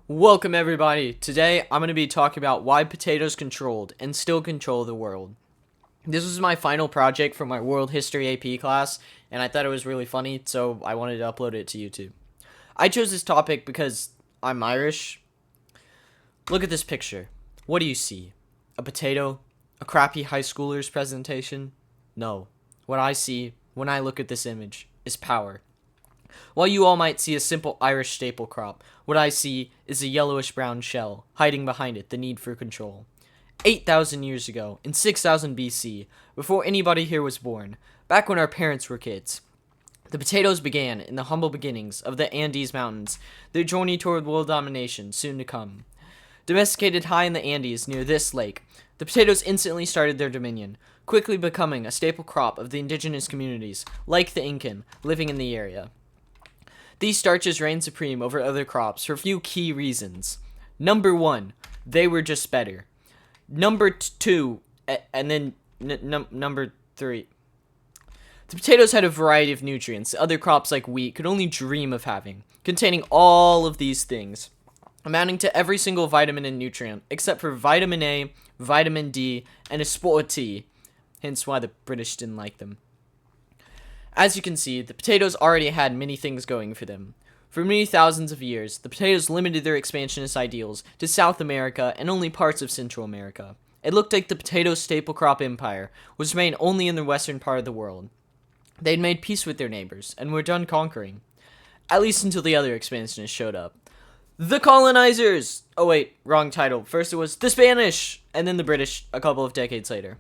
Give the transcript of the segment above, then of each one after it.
Welcome everybody. Today I'm going to be talking about why potatoes controlled and still control the world. This was my final project for my World History AP class, and I thought it was really funny, so I wanted to upload it to YouTube. I chose this topic because I'm Irish. Look at this picture. What do you see? A potato? A crappy high schooler's presentation? No. What I see when I look at this image is power. While you all might see a simple Irish staple crop, what I see is a yellowish-brown shell, hiding behind it the need for control. 8,000 years ago, in 6000 BC, before anybody here was born, back when our parents were kids, the potatoes began in the humble beginnings of the Andes Mountains, their journey toward world domination soon to come. Domesticated high in the Andes near this lake, the potatoes instantly started their dominion, quickly becoming a staple crop of the indigenous communities, like the Incan, living in the area. These starches reigned supreme over other crops for a few key reasons. Number one, they were just better. Number two, and then number three. The potatoes had a variety of nutrients that other crops like wheat could only dream of having, containing all of these things, amounting to every single vitamin and nutrient, except for vitamin A, vitamin D, and aspartate, hence why the British didn't like them. As you can see, the potatoes already had many things going for them. For many thousands of years, the potatoes limited their expansionist ideals to South America and only parts of Central America. It looked like the potato staple crop empire was remained only in the western part of the world. They had made peace with their neighbors and were done conquering. At least until the other expansionists showed up. The colonizers! Oh wait, wrong title. First it was the Spanish, and then the British a couple of decades later.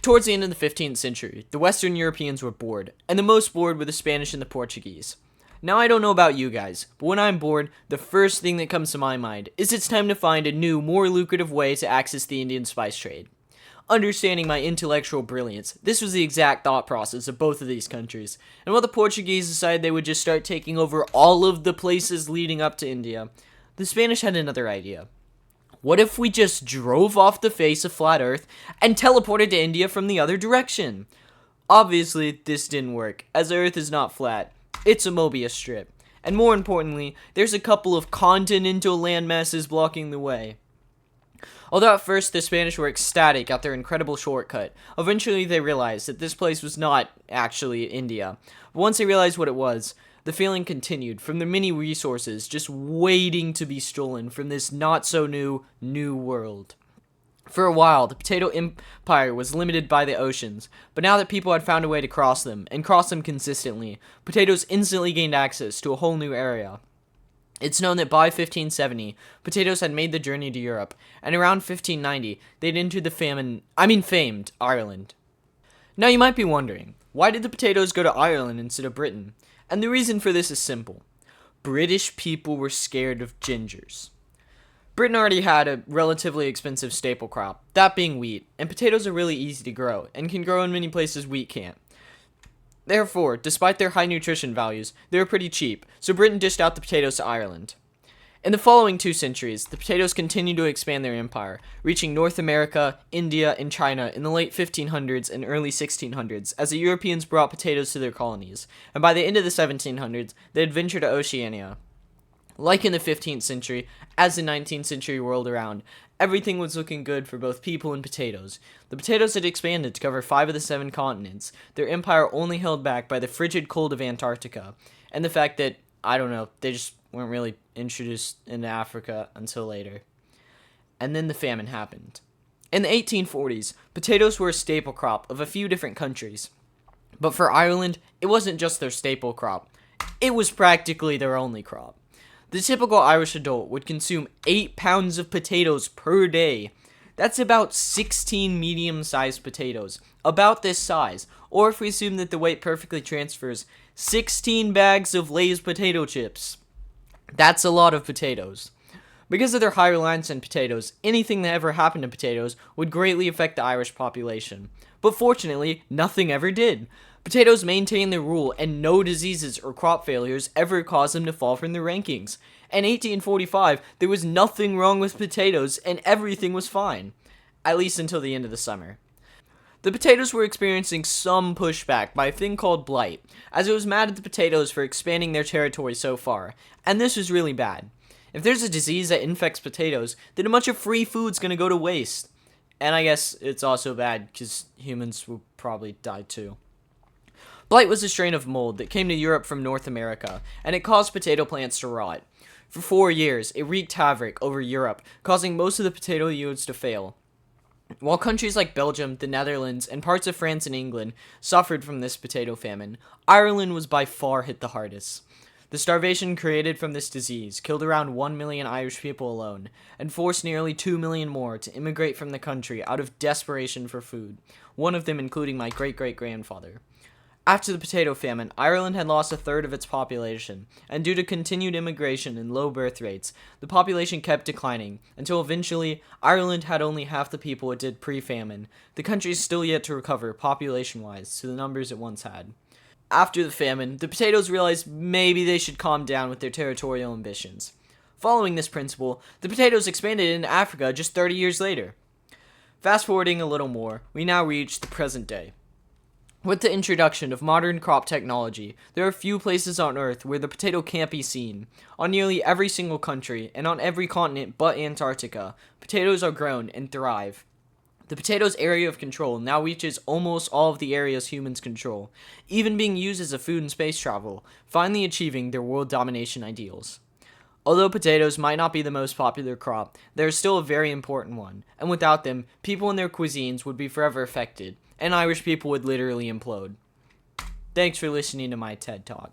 Towards the end of the 15th century, the Western Europeans were bored, and the most bored were the Spanish and the Portuguese. Now I don't know about you guys, but when I'm bored, the first thing that comes to my mind is it's time to find a new, more lucrative way to access the Indian spice trade. Understanding my intellectual brilliance, this was the exact thought process of both of these countries, and while the Portuguese decided they would just start taking over all of the places leading up to India, the Spanish had another idea. What if we just drove off the face of flat Earth and teleported to India from the other direction? Obviously, this didn't work, as Earth is not flat. It's a Mobius strip. And more importantly, there's a couple of continental landmasses blocking the way. Although at first the Spanish were ecstatic at their incredible shortcut, eventually they realized that this place was not actually India. But once they realized what it was, the feeling continued from the many resources just waiting to be stolen from this not-so-new world. For a while, the potato empire was limited by the oceans, but now that people had found a way to cross them, and cross them consistently, potatoes instantly gained access to a whole new area. It's known that by 1570, potatoes had made the journey to Europe, and around 1590, they'd entered the famed Ireland. Now you might be wondering, why did the potatoes go to Ireland instead of Britain? And the reason for this is simple. British people were scared of gingers. Britain already had a relatively expensive staple crop, that being wheat, and potatoes are really easy to grow, and can grow in many places wheat can't. Therefore, despite their high nutrition values, they were pretty cheap, so Britain dished out the potatoes to Ireland. In the following 2 centuries, the potatoes continued to expand their empire, reaching North America, India, and China in the late 1500s and early 1600s as the Europeans brought potatoes to their colonies, and by the end of the 1700s, they had ventured to Oceania. Like in the 15th century, as the 19th century rolled around, everything was looking good for both people and potatoes. The potatoes had expanded to cover 5 of the 7 continents, their empire only held back by the frigid cold of Antarctica, and the fact that, they just weren't really introduced into Africa until later. And then the famine happened. In the 1840s, potatoes were a staple crop of a few different countries. But for Ireland, it wasn't just their staple crop. It was practically their only crop. The typical Irish adult would consume 8 pounds of potatoes per day. That's about 16 medium-sized potatoes, about this size, or if we assume that the weight perfectly transfers, 16 bags of Lay's potato chips. That's a lot of potatoes. Because of their high reliance on potatoes, anything that ever happened to potatoes would greatly affect the Irish population. But fortunately, nothing ever did. Potatoes maintained their rule, and no diseases or crop failures ever caused them to fall from the rankings. In 1845, there was nothing wrong with potatoes, and everything was fine. At least until the end of the summer. The potatoes were experiencing some pushback by a thing called blight, as it was mad at the potatoes for expanding their territory so far, and this was really bad. If there's a disease that infects potatoes, then a bunch of free food's gonna go to waste. And I guess it's also bad because humans will probably die too. Blight was a strain of mold that came to Europe from North America, and it caused potato plants to rot. For 4 years, it wreaked havoc over Europe, causing most of the potato yields to fail. While countries like Belgium, the Netherlands, and parts of France and England suffered from this potato famine, Ireland was by far hit the hardest. The starvation created from this disease killed around 1 million Irish people alone, and forced nearly 2 million more to immigrate from the country out of desperation for food, one of them including my great-great-grandfather. After the potato famine, Ireland had lost a third of its population, and due to continued immigration and low birth rates, the population kept declining, until eventually, Ireland had only half the people it did pre-famine. The country is still yet to recover, population-wise, to the numbers it once had. After the famine, the potatoes realized maybe they should calm down with their territorial ambitions. Following this principle, the potatoes expanded into Africa just 30 years later. Fast forwarding a little more, we now reach the present day. With the introduction of modern crop technology, there are few places on Earth where the potato can't be seen. On nearly every single country, and on every continent but Antarctica, potatoes are grown and thrive. The potato's area of control now reaches almost all of the areas humans control, even being used as a food in space travel, finally achieving their world domination ideals. Although potatoes might not be the most popular crop, they are still a very important one, and without them, people and their cuisines would be forever affected, and Irish people would literally implode. Thanks for listening to my TED Talk.